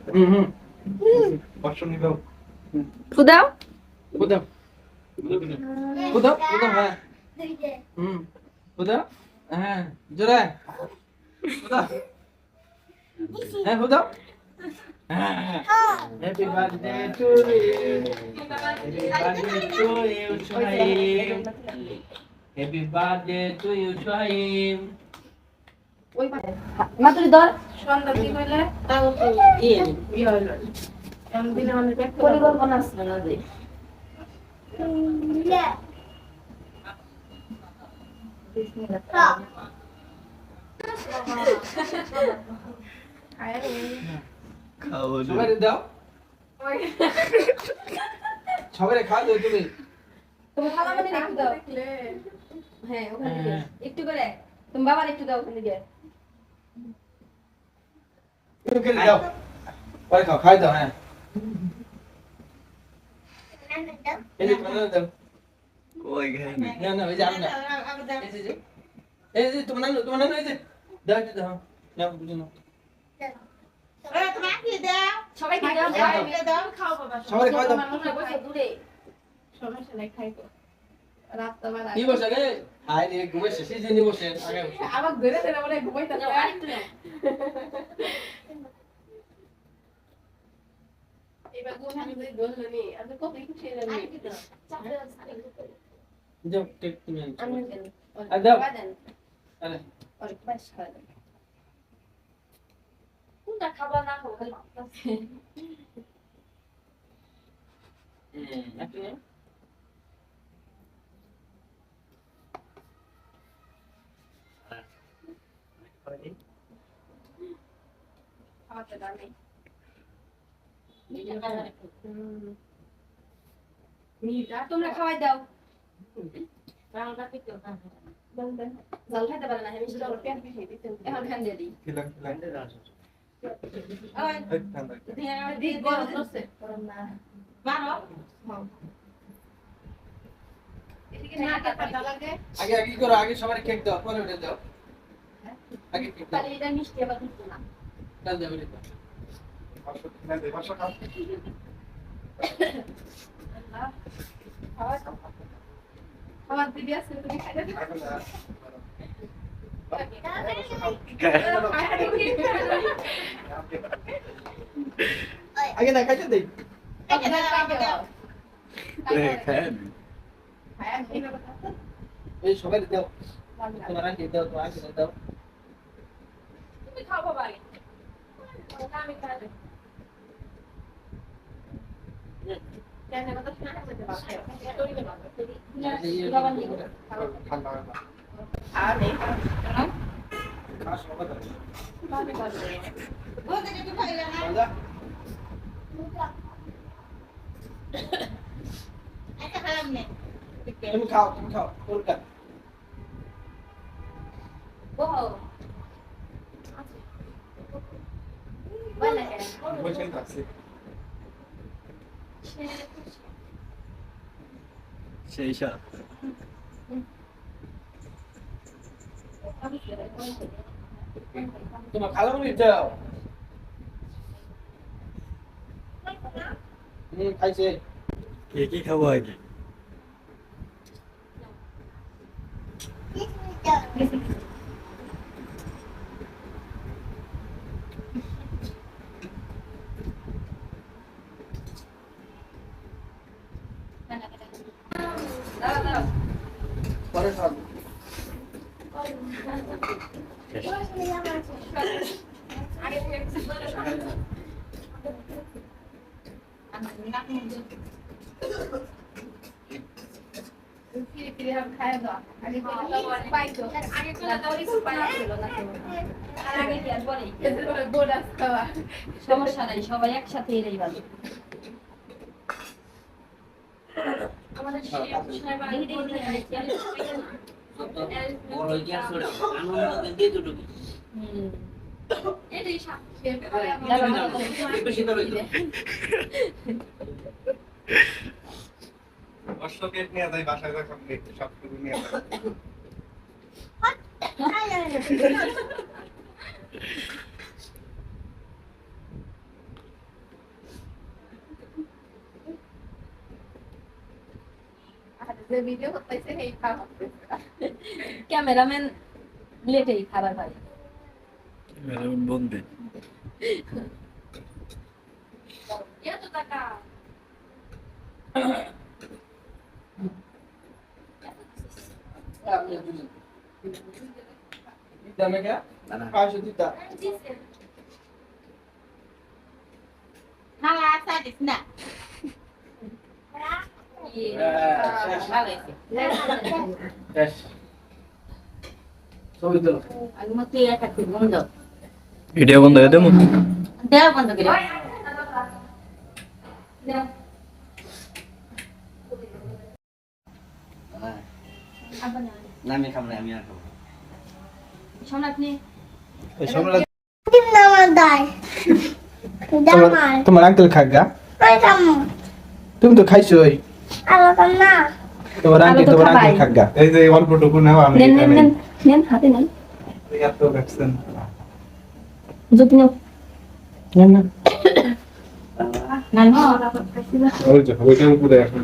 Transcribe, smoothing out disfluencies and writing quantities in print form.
হুম কষ্ট নিবেও ফুদাও ফুদাও ফুদাও ফুদাও হ্যাঁ ফুদাও হ্যাঁ জোরে ফুদাও হ্যাঁ ফুদাও happy birthday to you happy birthday to you Sohaim happy birthday to you Sohaim ওই মাতুরি ধর সন্ধ্যা কি হইলে তাও তো ই হইলো এমন দিনে মানে পরিকল্পনা আছে না যে সবাই দাও সবাই খাওয়া দাও তুমি তুমি খাওয়া মানে একটু দাও হ্যাঁ ওখান থেকে একটু করে তুমি বাবার একটু দাও ওখান থেকে একটু খেলে দাও পরে খাও খাই দাও হ্যাঁ এই যে বানানো দাও কই খাইনি না না ওই যে আমি না এই যে তোমার নানু এই যে দাও একটু দাও না বুঝো না সবাই কি দাও সবাই খাওয়া দাও মানুষরা বসে দূরে সমস্যা নাই খাইবো রাত তো বাড়া কি বসে রে আই রে বসে সিজনে বসে আগে বসে আবার ধরে ধরে মানে ঘুমাইতে যাও আরেকটু নাও এবার ঘুমানি বই বলনি আমি কত খুশি হলাম আরেকটু দাও চাপড়ে যাও টেক তুমি আনো আমি দেন আর দাও দেন আরে আর বাস খাওয়া দেন কোনটা খাবার না খাবো খালি একটু নাও খাওয়াতে দামি তোমরা খাওয়াই দাও রান্না করতে জল খাইতে পারে না হেমিস জল পেট পিছিয়ে দিতে এখন খান দিয়ে দিই খিলাম খিলাম ওই এই ঠান্ডা দি গরম করছে গরম না মারো এদিকে না না কাটা লাগে আগে আগে কি করো আগে সবাই কেক দাও পরে ওটা দাও আগে কেক দাও তাহলে এটা মিষ্টি আবার দিতে না কাল দাও ওটা দাও আমার দিদি আছে তুমি খাইতে আগে না খাইতে দেই খাইনি এই সবাই দাও তোমার আগে দাও তোমার আগে দাও তুমি খাও বাবা আমি খাই কেন কথা শোনা যাচ্ছে বাবা স্টোরি লে বাবা ঠান্ডা আর নেই খাস সবাই দাও বাবা বাবা ওদের একটু খাইলে না দাও এটা খারাপ নেই তুমি খাও ওরকা ওহ বলে বসে থাকছে সেই সব তোমার খালো নি দাও খাইছে কে কি খাবো আগে দাও দাও পরে খাও আগে থেকে ফিরে ফিরে हम खाया दो आगे पाई दो আগে কোলা দাও স্পাই ছিল না আর আগে কি আর বলে এদের বোনাস খাওয়া সমস্যা নাই সবাই একসাথে এলেই ভালো আমাদের সাহেব আগে দিয়ে বড় ইতিহাস ওটা আনন্দ দিয়ে দুটো এটাই সাপ বেশি করে অষ্টকের নিয়ে যাই বাসায় যখন সব কিছু নিয়ে যাই ভিডিও করতেছে এই খাওয়া ক্যামেরাম্যান লেটেই খাবার হয় মেরুন বন্ধে এত টাকা দামে কে 500 দিতা না আসা দিস না শেষ ছবি তোলো আমি মতে এটা খুব বন্ধ ভিডিও বন্ধ করে দেবো দেও বন্ধ করে না আমি খাবো না, আমি আর খাবো না। সম্রাট নে তোমার আঙ্কেল খাগা তুমি তো খাইছোই তোমার আঙ্কেল খাগা এই যে অল্পটুকু নাও আমি নেন নেন নেন নেন হাতে নেন এত ভ্যাকসিন যদি নাও নেন না না না ওই যে ওইটার উপরে এখন